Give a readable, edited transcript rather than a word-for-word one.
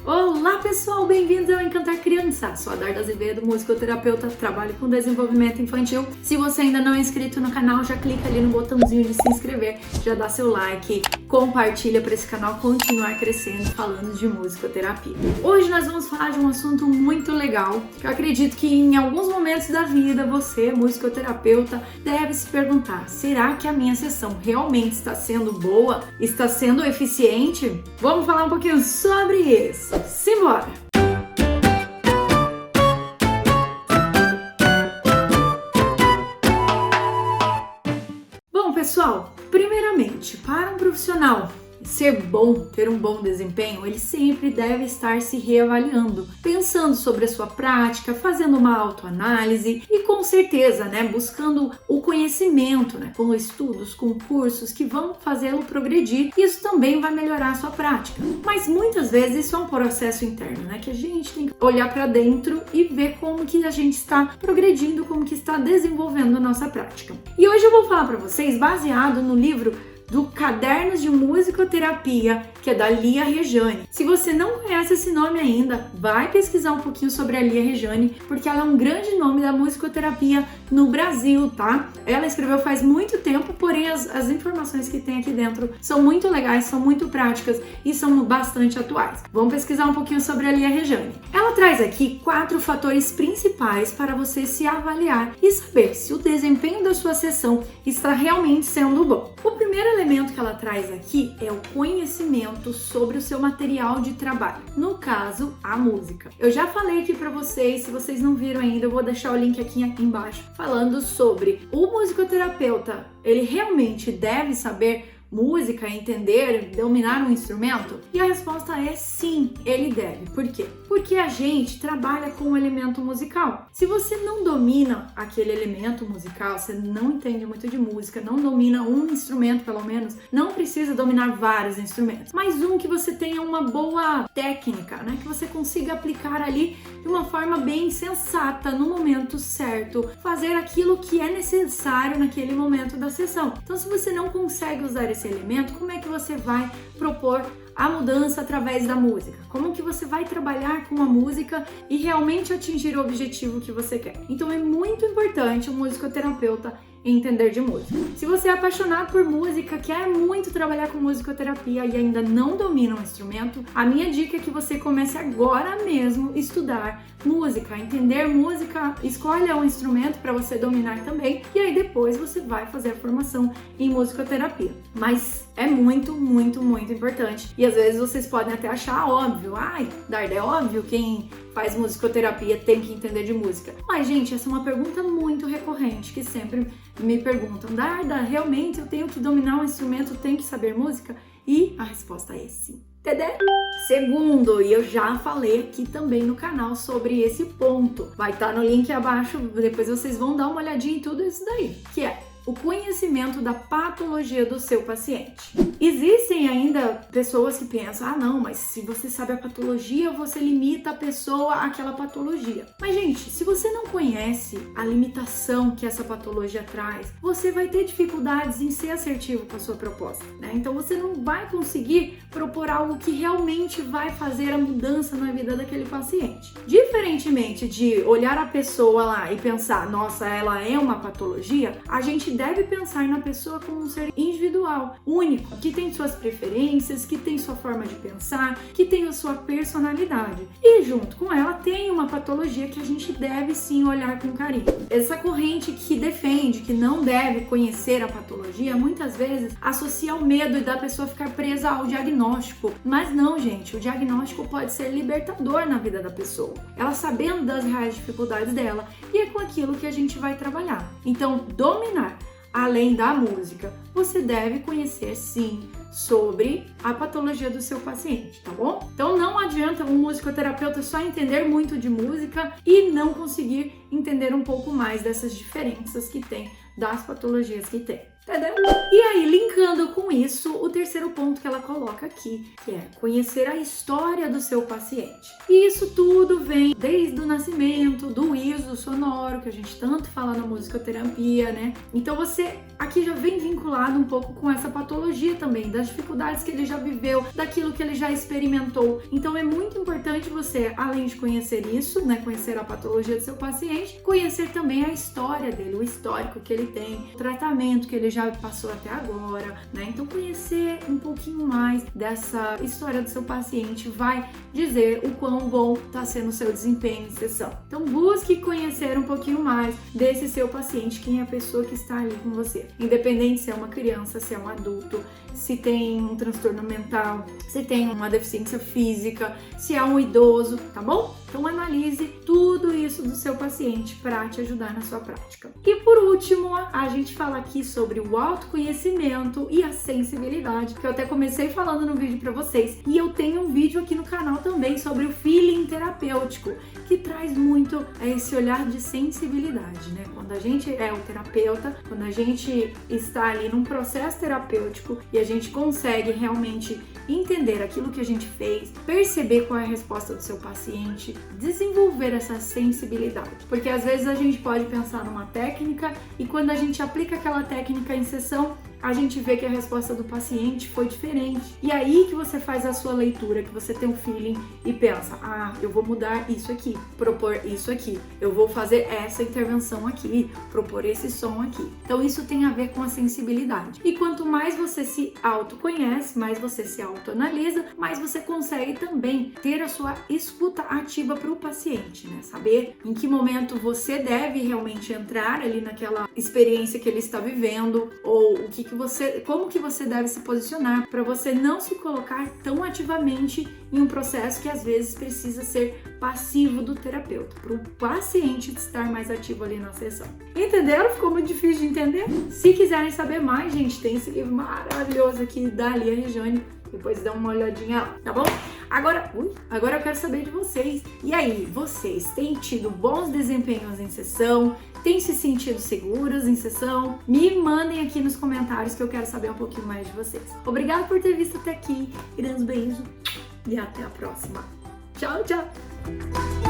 Olá pessoal, bem-vindos ao Encantar Criança. Sou a Darda Azevedo, musicoterapeuta, trabalho com desenvolvimento infantil. Se você ainda não é inscrito no canal, já clica ali no botãozinho de se inscrever, já dá seu like, compartilha para esse canal continuar crescendo falando de musicoterapia. Hoje nós vamos falar de um assunto muito legal, que eu acredito que em alguns momentos da vida você, musicoterapeuta, deve se perguntar: será que a minha sessão realmente está sendo boa? Está sendo eficiente? Vamos falar um pouquinho sobre isso. Simbora! Bom, pessoal, primeiramente, para um profissional ser bom, ter um bom desempenho, ele sempre deve estar se reavaliando, pensando sobre a sua prática, fazendo uma autoanálise e com certeza, buscando o conhecimento, com estudos, com cursos que vão fazê-lo progredir. Isso também vai melhorar a sua prática. Mas muitas vezes isso é um processo interno, que a gente tem que olhar para dentro e ver como que a gente está progredindo, como que está desenvolvendo a nossa prática. E hoje eu vou falar para vocês, baseado no livro do Cadernos de Musicoterapia, que é da Lia Rejane. Se você não conhece esse nome ainda, vai pesquisar um pouquinho sobre a Lia Rejane, porque ela é um grande nome da musicoterapia no Brasil, tá? Ela escreveu faz muito tempo, porém as informações que tem aqui dentro são muito legais, são muito práticas e são bastante atuais. Vamos pesquisar um pouquinho sobre a Lia Rejane. Ela traz aqui 4 fatores principais para você se avaliar e saber se o desempenho da sua sessão está realmente sendo bom. O primeiro elemento que ela traz aqui é o conhecimento sobre o seu material de trabalho, no caso, a música. Eu já falei aqui para vocês, se vocês não viram ainda, eu vou deixar o link aqui embaixo, falando sobre o musicoterapeuta, ele realmente deve saber música, entender, dominar um instrumento? E a resposta é sim, ele deve. Por quê? Porque a gente trabalha com um elemento musical. Se você não domina aquele elemento musical, você não entende muito de música, não domina um instrumento pelo menos, não precisa dominar vários instrumentos, mas um que você tenha uma boa técnica, que você consiga aplicar ali de uma forma bem sensata, no momento certo, fazer aquilo que é necessário naquele momento da sessão. Então, se você não consegue usar esse elemento, como é que você vai propor a mudança através da música? Como que você vai trabalhar com a música e realmente atingir o objetivo que você quer? Então é muito importante o musicoterapeuta entender de música. Se você é apaixonado por música, quer muito trabalhar com musicoterapia e ainda não domina um instrumento, a minha dica é que você comece agora mesmo a estudar música, entender música, escolha um instrumento para você dominar também e aí depois você vai fazer a formação em musicoterapia. Mas é muito, muito, muito importante. E às vezes vocês podem até achar óbvio, Darda, é óbvio, quem faz musicoterapia tem que entender de música. Mas, gente, essa é uma pergunta muito recorrente, que sempre me perguntam: Darda, realmente eu tenho que dominar um instrumento, tenho que saber música? E a resposta é sim. Entendeu? Segundo, e eu já falei aqui também no canal sobre esse ponto, vai estar no link abaixo, depois vocês vão dar uma olhadinha em tudo isso daí, que é o conhecimento da patologia do seu paciente. Existem ainda pessoas que pensam: não, mas se você sabe a patologia, você limita a pessoa àquela patologia. Mas, gente, se você não conhece a limitação que essa patologia traz, você vai ter dificuldades em ser assertivo com a sua proposta, Então você não vai conseguir propor algo que realmente vai fazer a mudança na vida daquele paciente. Diferentemente de olhar a pessoa lá e pensar: nossa, ela é uma patologia, a gente deve pensar na pessoa como um ser individual, único, que tem suas preferências, que tem sua forma de pensar, que tem a sua personalidade. E junto com ela tem uma patologia que a gente deve sim olhar com carinho. Essa corrente que defende que não deve conhecer a patologia, muitas vezes associa ao medo e da pessoa ficar presa ao diagnóstico. Mas não, gente, o diagnóstico pode ser libertador na vida da pessoa. Ela sabendo das reais dificuldades dela, e é com aquilo que a gente vai trabalhar. Então, dominar além da música, você deve conhecer sim sobre a patologia do seu paciente, tá bom? Então não adianta um musicoterapeuta só entender muito de música e não conseguir entender um pouco mais dessas diferenças que tem, das patologias que tem. Entendeu? E aí, linkando com isso, o terceiro ponto que ela coloca aqui, que é conhecer a história do seu paciente. E isso tudo vem desde o nascimento, do ISO sonoro, que a gente tanto fala na musicoterapia, né? Então você aqui já vem vinculado um pouco com essa patologia também, das dificuldades que ele já viveu, daquilo que ele já experimentou. Então é muito importante você, além de conhecer isso, né, conhecer a patologia do seu paciente, conhecer também a história dele, o histórico que ele tem, o tratamento que ele já passou até agora, né? Então conhecer um pouquinho mais dessa história do seu paciente vai dizer o quão bom está sendo o seu desempenho em sessão. Então busque conhecer um pouquinho mais desse seu paciente, quem é a pessoa que está ali com você. Independente se é uma criança, se é um adulto, se tem um transtorno mental, se tem uma deficiência física, se é um idoso, tá bom? Então analise tudo isso do seu paciente para te ajudar na sua prática. E por último, a gente fala aqui sobre o autoconhecimento e a sensibilidade, que eu até comecei falando no vídeo para vocês. E eu tenho um vídeo aqui no canal também sobre o feeling terapêutico, que traz muito esse olhar de sensibilidade, né? Quando a gente é o terapeuta, quando a gente está ali num processo terapêutico e a gente consegue realmente entender aquilo que a gente fez, perceber qual é a resposta do seu paciente, desenvolver essa sensibilidade. Porque às vezes a gente pode pensar numa técnica e quando a gente aplica aquela técnica em sessão, a gente vê que a resposta do paciente foi diferente. E aí que você faz a sua leitura, que você tem um feeling e pensa, eu vou mudar isso aqui, propor isso aqui, eu vou fazer essa intervenção aqui, propor esse som aqui. Então isso tem a ver com a sensibilidade. E quanto mais você se autoconhece, mais você se autoanalisa, mais você consegue também ter a sua escuta ativa para o paciente, né? Saber em que momento você deve realmente entrar ali naquela experiência que ele está vivendo, ou como que você deve se posicionar para você não se colocar tão ativamente em um processo que às vezes precisa ser passivo do terapeuta, para o paciente estar mais ativo ali na sessão. Entenderam? Ficou muito difícil de entender? Se quiserem saber mais, gente, tem esse livro maravilhoso aqui da Lia Regiane. Depois dá uma olhadinha lá, tá bom? Agora eu quero saber de vocês. E aí, vocês têm tido bons desempenhos em sessão? Têm se sentido seguros em sessão? Me mandem aqui nos comentários que eu quero saber um pouquinho mais de vocês. Obrigada por ter visto até aqui. Grandes beijos e até a próxima. Tchau, tchau!